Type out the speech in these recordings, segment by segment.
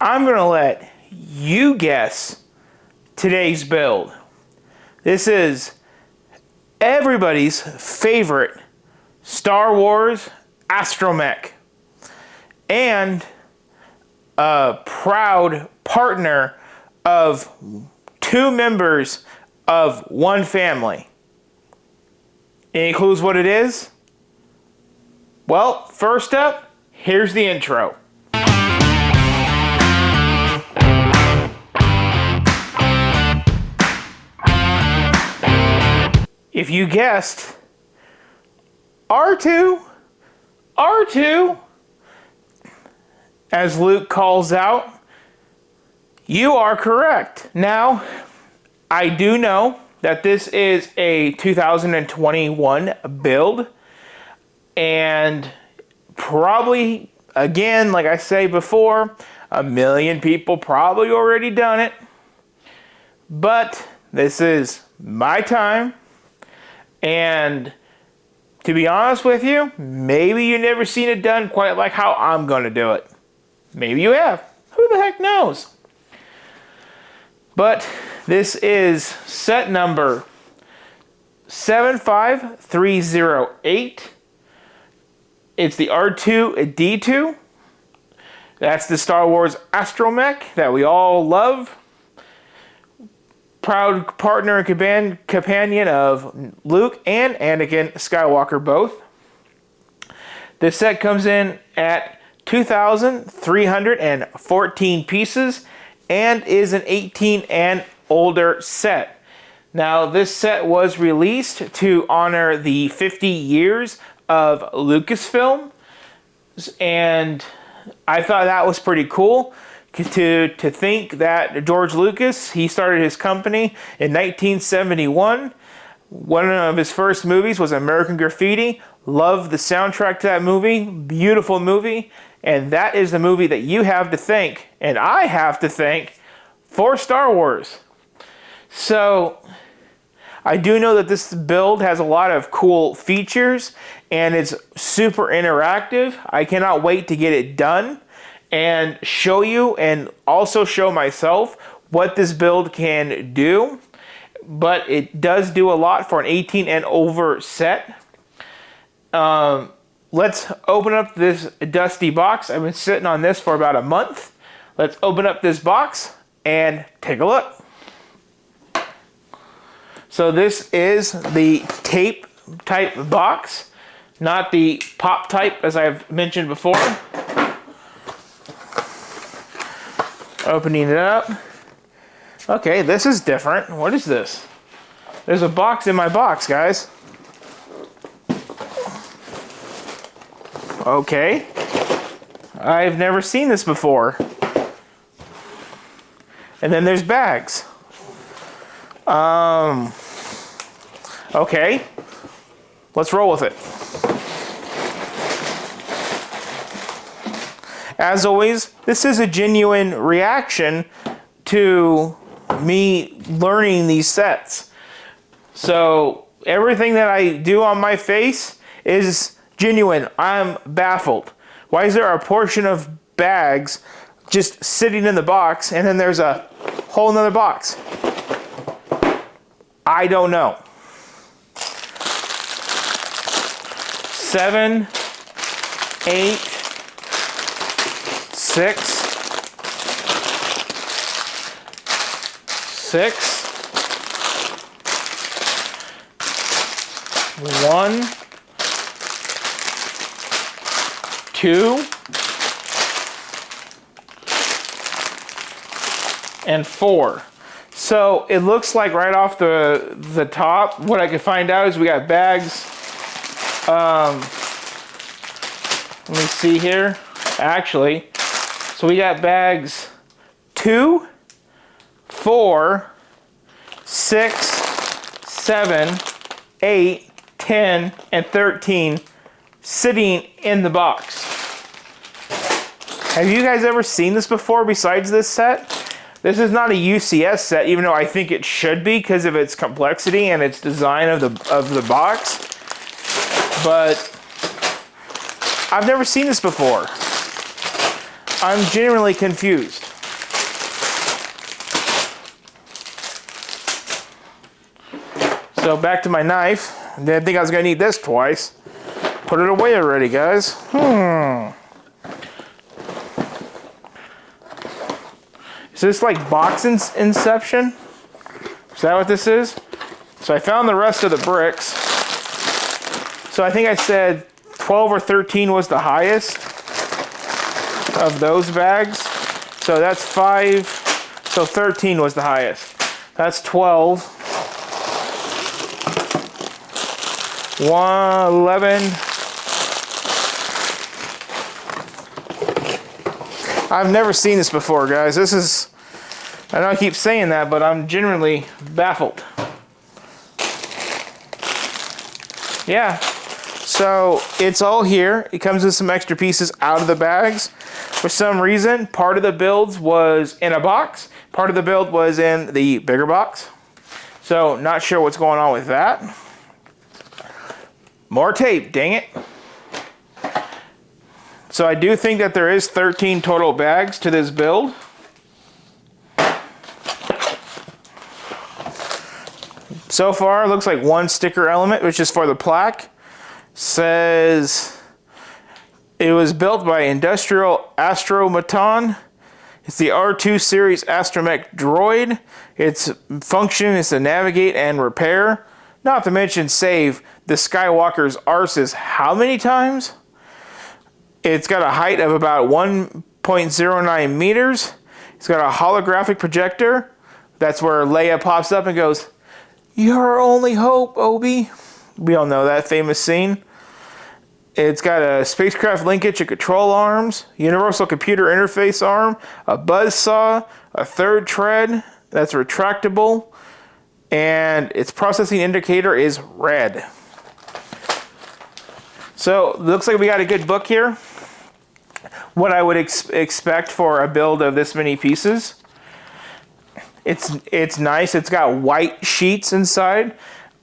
I'm going to let you guess today's build. This is everybody's favorite Star Wars Astromech and a proud partner of two members of one family. Any clues what it is? Well, first up, here's the intro. If you guessed R2, as Luke calls out, you are correct. Now, I do know that this is a 2021 build, and probably, again, like I say before, a million people probably already done it, but this is my time. And to be honest with you, maybe you've never seen it done quite like how I'm going to do it. Maybe you have. Who the heck knows? But this is set number 75308. It's the R2-D2. That's the Star Wars Astromech that we all love. Proud partner and companion of Luke and Anakin Skywalker both. This set comes in at 2,314 pieces and is an 18 and older set. Now, this set was released to honor the 50 years of Lucasfilm, and I thought that was pretty cool. To think that George Lucas, he started his company in 1971. One of his first movies was American Graffiti. Loved the soundtrack to that movie. Beautiful movie. And that is the movie that you have to thank, and I have to thank, for Star Wars. So, I do know that this build has a lot of cool features, and it's super interactive. I cannot wait to get it done and show you, and also show myself what this build can do. But it does do a lot for an 18 and over set. Let's open up this dusty box. I've been sitting on this for about a month. Let's open up this box and take a look. So this is the tape type box, not the pop type as I've mentioned before. Opening it up. Okay, this is different. What is this? There's a box in my box, guys. Okay. I've never seen this before. And then there's bags. Okay. Let's roll with it. As always, this is a genuine reaction to me learning these sets. So everything that I do on my face is genuine. I'm baffled. Why is there a portion of bags just sitting in the box and then there's a whole nother box? I don't know. 7, 8, 6, 1, 2, and 4. So it looks like right off the top, what I could find out is we got bags. Let me see here. Actually, so we got bags 2, 4, 6, 7, 8, 10, and 13 sitting in the box. Have you guys ever seen this before besides this set? This is not a UCS set, even though I think it should be because of its complexity and its design of the box. But I've never seen this before. I'm genuinely confused. So back to my knife. I didn't think I was gonna need this twice. Put it away already, guys. Is this like box inception? Is that what this is? So I found the rest of the bricks. So I think I said 12 or 13 was the highest of those bags. So that's 5. So 13 was the highest. That's 12. 11. I've never seen this before, guys. This is, I know I keep saying that, but I'm genuinely baffled. Yeah, so it's all here. It comes with some extra pieces out of the bags. For some reason, part of the build was in a box. Part of the build was in the bigger box. So not sure what's going on with that. More tape, dang it. So I do think that there is 13 total bags to this build. So far, it looks like one sticker element, which is for the plaque. Says it was built by Industrial Astromech. It's the R2 series Astromech droid. Its function is to navigate and repair. Not to mention save the Skywalker's arses how many times? It's got a height of about 1.09 meters. It's got a holographic projector. That's where Leia pops up and goes, "You're our only hope, Obi." We all know that famous scene. It's got a spacecraft linkage and control arms, universal computer interface arm, a buzzsaw, a third tread that's retractable, and its processing indicator is red. So, looks like we got a good book here. What I would expect for a build of this many pieces. It's nice. It's got white sheets inside.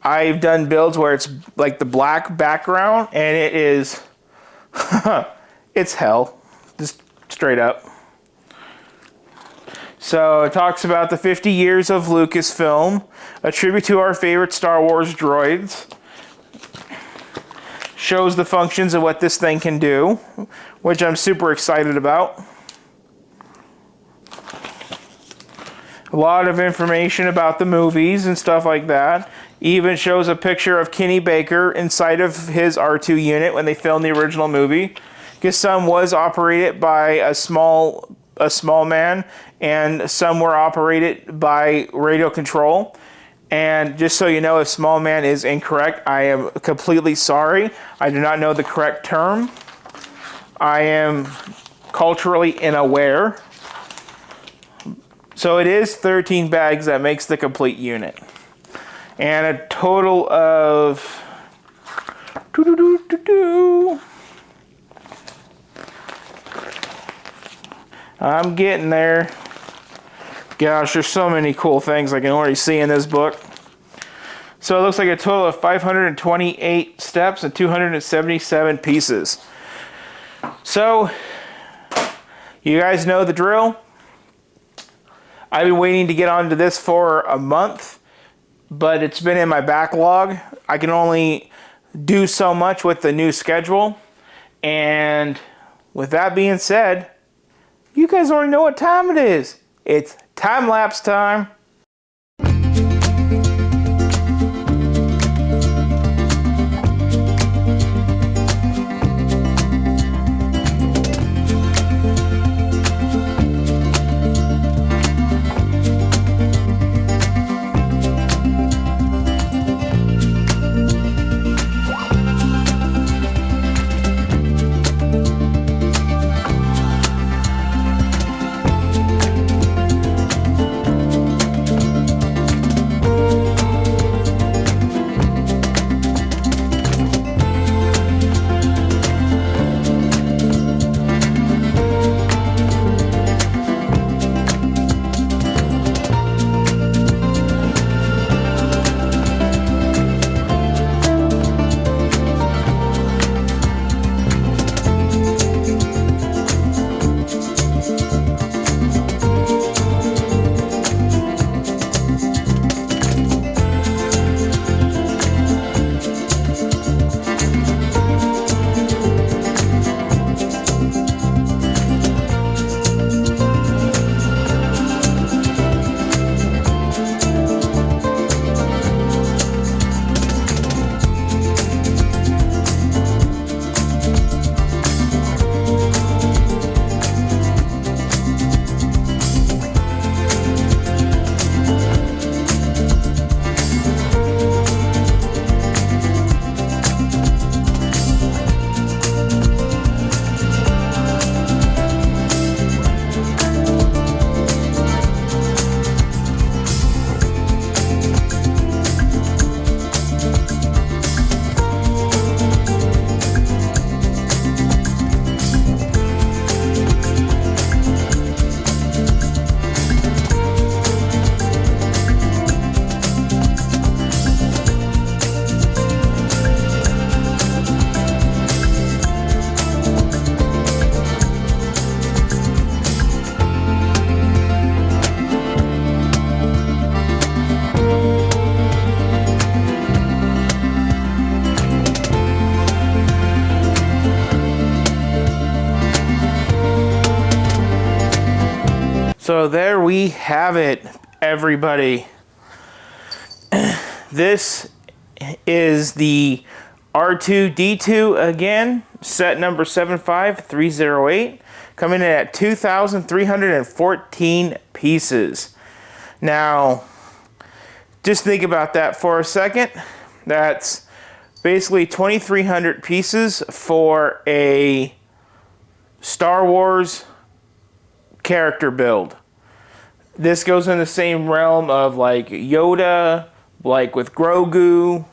I've done builds where it's like the black background, and it is it's hell, just straight up. So it talks about the 50 years of Lucasfilm, a tribute to our favorite Star Wars droids. Shows the functions of what this thing can do, which I'm super excited about. A lot of information about the movies and stuff like that. Even shows a picture of Kenny Baker inside of his R2 unit when they filmed the original movie. Because some was operated by a small man, and some were operated by radio control. And just so you know, if small man is incorrect, I am completely sorry. I do not know the correct term. I am culturally unaware. So it is 13 bags that makes the complete unit. And a total of... I'm getting there. Gosh, there's so many cool things I can already see in this book. So it looks like a total of 528 steps and 277 pieces. So, you guys know the drill. I've been waiting to get onto this for a month, but it's been in my backlog. I can only do so much with the new schedule. And with that being said, you guys already know what time it is. It's time-lapse time. So there we have it, everybody. This is the R2-D2 again, set number 75308, coming in at 2,314 pieces. Now, just think about that for a second. That's basically 2,300 pieces for a Star Wars character build. This goes in the same realm of like Yoda, like with Grogu.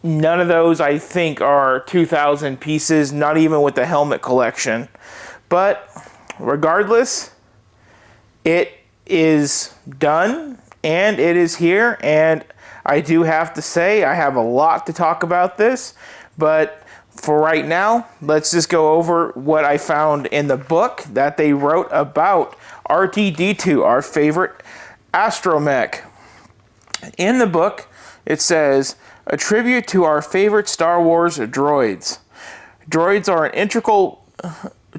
None of those I think are 2,000 pieces, not even with the helmet collection. But regardless, it is done and it is here, and I do have to say I have a lot to talk about this, but for right now, let's just go over what I found in the book that they wrote about R2-D2, our favorite Astromech. In the book, it says, a tribute to our favorite Star Wars droids. Droids are an integral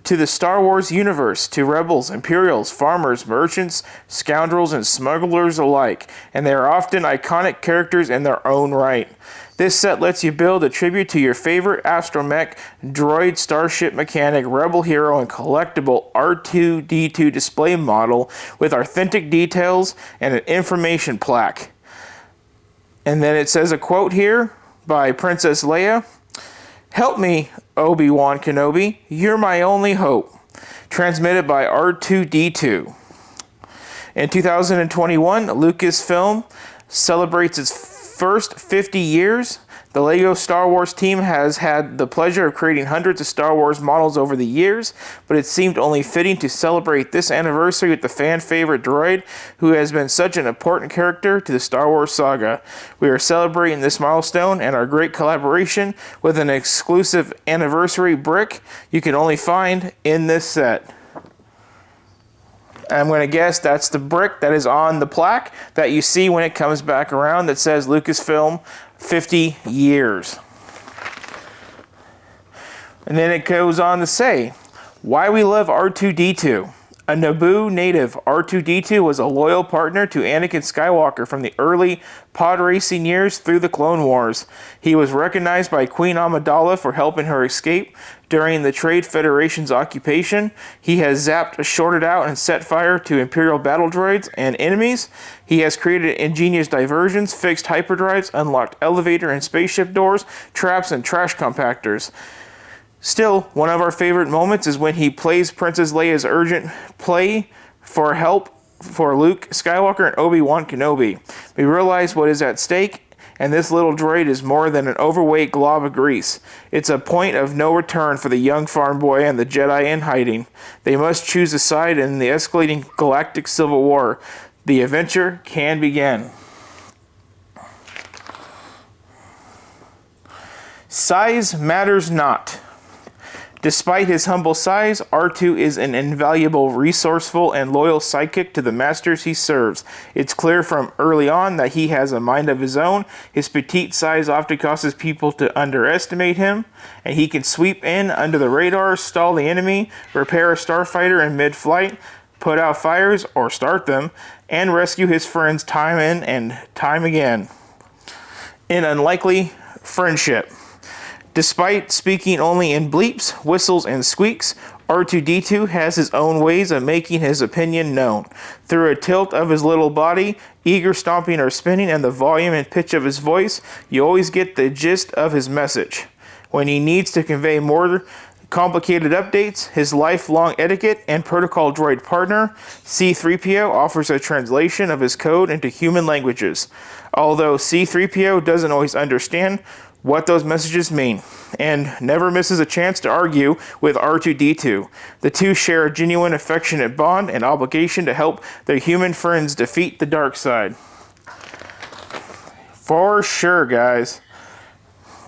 to the Star Wars universe, to rebels, Imperials, farmers, merchants, scoundrels, and smugglers alike, and they are often iconic characters in their own right. This set lets you build a tribute to your favorite Astromech, droid, starship mechanic, rebel hero, and collectible R2-D2 display model with authentic details and an information plaque. And then it says a quote here by Princess Leia. "Help me, Obi-Wan Kenobi, you're my only hope." Transmitted by R2-D2. In 2021, Lucasfilm celebrates its first 50 years. The LEGO Star Wars team has had the pleasure of creating hundreds of Star Wars models over the years, but it seemed only fitting to celebrate this anniversary with the fan-favorite droid who has been such an important character to the Star Wars saga. We are celebrating this milestone and our great collaboration with an exclusive anniversary brick you can only find in this set. I'm going to guess that's the brick that is on the plaque that you see when it comes back around that says Lucasfilm 50 years. And then it goes on to say, why we love R2-D2. A Naboo native, R2-D2 was a loyal partner to Anakin Skywalker from the early pod racing years through the Clone Wars. He was recognized by Queen Amidala for helping her escape during the Trade Federation's occupation. He has zapped, shorted out, and set fire to Imperial battle droids and enemies. He has created ingenious diversions, fixed hyperdrives, unlocked elevator and spaceship doors, traps, and trash compactors. Still, one of our favorite moments is when he plays Princess Leia's urgent play for help for Luke Skywalker and Obi-Wan Kenobi. We realize what is at stake, and this little droid is more than an overweight glob of grease. It's a point of no return for the young farm boy and the Jedi in hiding. They must choose a side in the escalating galactic civil war. The adventure can begin. Size matters not. Despite his humble size, R2 is an invaluable, resourceful, and loyal sidekick to the masters he serves. It's clear from early on that he has a mind of his own. His petite size often causes people to underestimate him, and he can sweep in under the radar, stall the enemy, repair a starfighter in mid-flight, put out fires or start them, and rescue his friends time in and time again. An unlikely friendship. Despite speaking only in bleeps, whistles, and squeaks, R2-D2 has his own ways of making his opinion known. Through a tilt of his little body, eager stomping or spinning, and the volume and pitch of his voice, you always get the gist of his message. When he needs to convey more complicated updates, his lifelong etiquette and protocol droid partner, C-3PO, offers a translation of his code into human languages. Although C-3PO doesn't always understand what those messages mean, and never misses a chance to argue with R2-D2. The two share a genuine affectionate bond and obligation to help their human friends defeat the dark side. For sure, guys.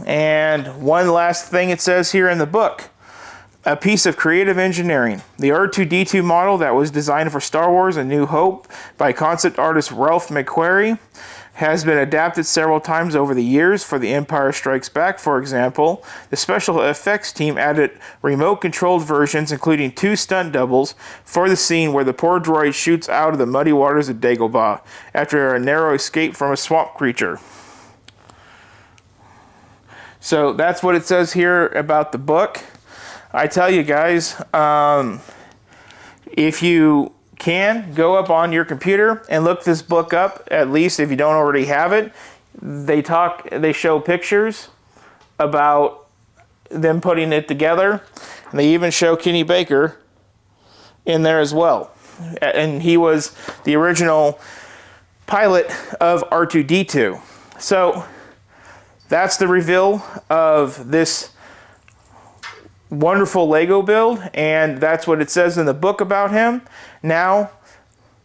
And one last thing it says here in the book. A piece of creative engineering. The R2-D2 model that was designed for Star Wars A New Hope by concept artist Ralph McQuarrie has been adapted several times over the years. For The Empire Strikes Back, for example, the special effects team added remote-controlled versions, including 2 stunt doubles, for the scene where the poor droid shoots out of the muddy waters of Dagobah after a narrow escape from a swamp creature. So that's what it says here about the book. I tell you guys, if you can, go up on your computer and look this book up, at least if you don't already have it. They show pictures about them putting it together, and they even show Kenny Baker in there as well. And he was the original pilot of R2-D2. So that's the reveal of this wonderful Lego build, and that's what it says in the book about him. Now,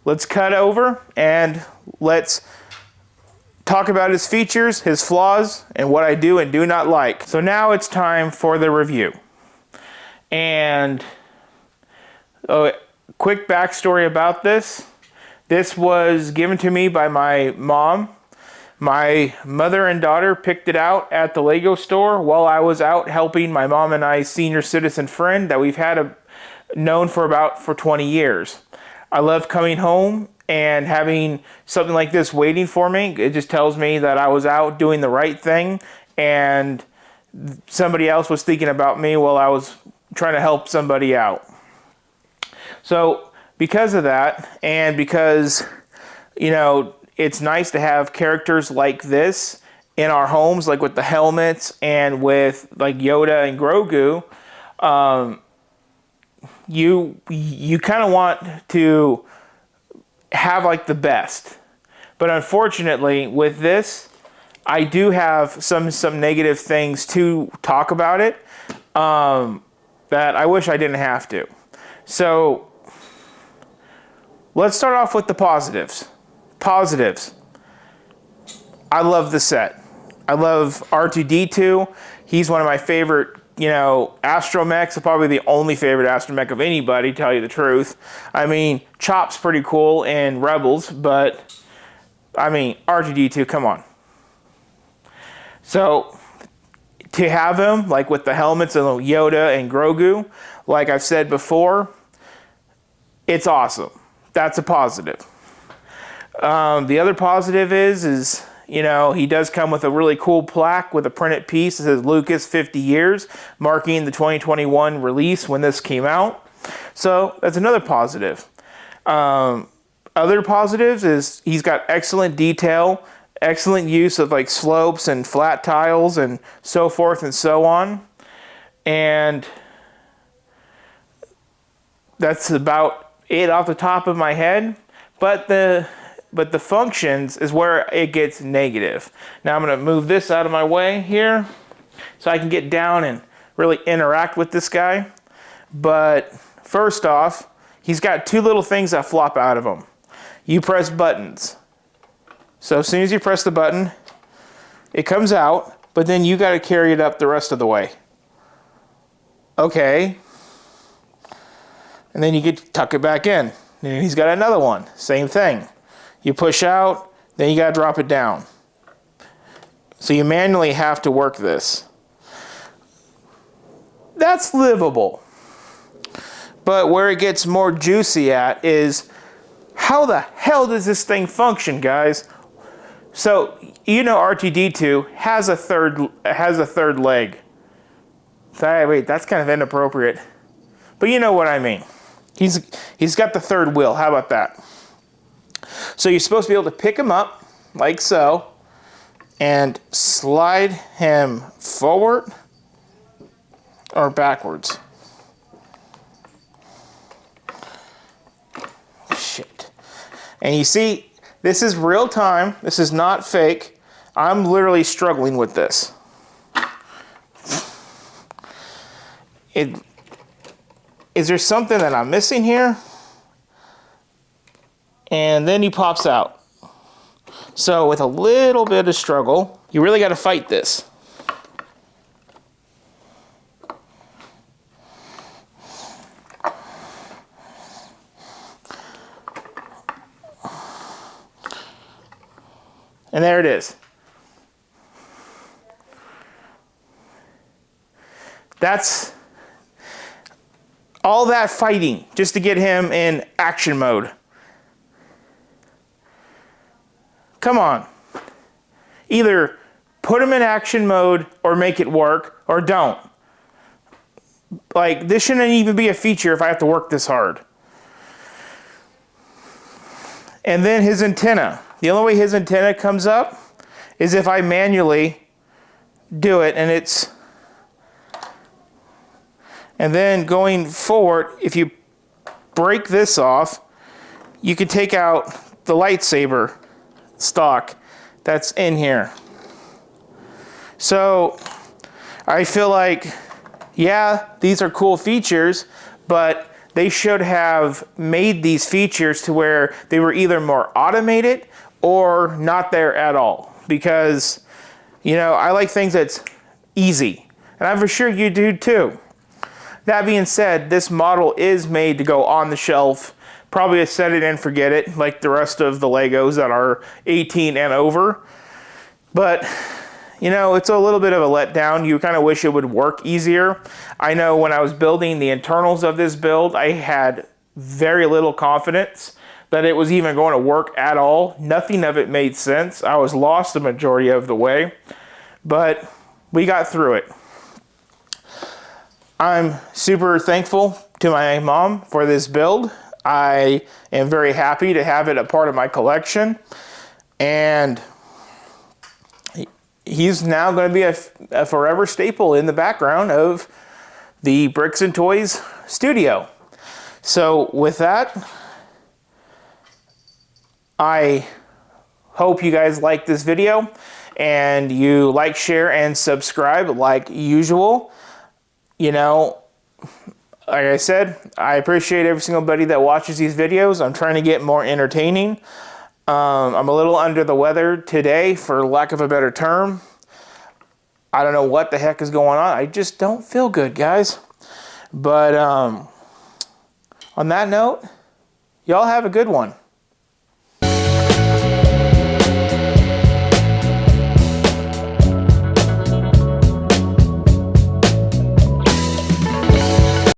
let's cut over and let's talk about his features, his flaws, and what I do and do not like. So now it's time for the review. And a quick backstory about this. This was given to me by my mom. My mother and daughter picked it out at the Lego store while I was out helping my mom and I's senior citizen friend that we've had known for 20 years. I love coming home and having something like this waiting for me. It just tells me that I was out doing the right thing and somebody else was thinking about me while I was trying to help somebody out. So because of that, and because, you know, it's nice to have characters like this in our homes, like with the helmets and with like Yoda and Grogu, you kind of want to have like the best. But unfortunately with this, I do have some negative things to talk about it that I wish I didn't have to. So let's start off with the positives. Positives. I love the set. I love R2-D2. He's one of my favorite, you know, Astromechs. Probably the only favorite Astromech of anybody, to tell you the truth. I mean, Chop's pretty cool in Rebels, but I mean, R2-D2, come on. So to have him, like with the helmets and Yoda and Grogu, like I've said before, it's awesome. That's a positive. The other positive is, you know, he does come with a really cool plaque with a printed piece that says Lucas 50 years, marking the 2021 release when this came out. So that's another positive. Other positives is he's got excellent detail, excellent use of like slopes and flat tiles and so forth and so on. And that's about it off the top of my head. But the functions is where it gets negative. Now I'm going to move this out of my way here so I can get down and really interact with this guy. But first off, he's got 2 little things that flop out of him. You press buttons. So as soon as you press the button, it comes out, but then you got to carry it up the rest of the way. Okay. And then you get to tuck it back in. And he's got another one. Same thing. You push out, then you got to drop it down. So you manually have to work this. That's livable. But where it gets more juicy at is, how the hell does this thing function, guys? So, you know, R2-D2 has a third leg. Sorry, wait, that's kind of inappropriate. But you know what I mean. He's got the third wheel. How about that? So you're supposed to be able to pick him up, like so, and slide him forward or backwards. Shit. And you see, this is real time. This is not fake. I'm literally struggling with this. Is there something that I'm missing here? And then he pops out. So with a little bit of struggle, you really got to fight this. And there it is. That's all that fighting just to get him in action mode. Come on. Either put him in action mode or make it work, or don't. Like, this shouldn't even be a feature if I have to work this hard. And then his antenna. The only way his antenna comes up is if I manually do it, and it's... And then going forward, if you break this off, you can take out the lightsaber stock that's in here. So I feel like, yeah, these are cool features, but they should have made these features to where they were either more automated or not there at all. Because, you know, I like things that's easy. And I'm for sure you do too. That being said, this model is made to go on the shelf, probably a set it and forget it, like the rest of the Legos that are 18 and over. But, you know, it's a little bit of a letdown. You kind of wish it would work easier. I know when I was building the internals of this build, I had very little confidence that it was even going to work at all. Nothing of it made sense. I was lost the majority of the way, but we got through it. I'm super thankful to my mom for this build. I am very happy to have it a part of my collection, and he's now going to be a forever staple in the background of the Bricks and Toys studio. So with that, I hope you guys like this video, and you like, share, and subscribe like usual. You know, like I said, I appreciate every single buddy that watches these videos. I'm trying to get more entertaining. I'm a little under the weather today, for lack of a better term. I don't know what the heck is going on. I just don't feel good, guys. But on that note, y'all have a good one.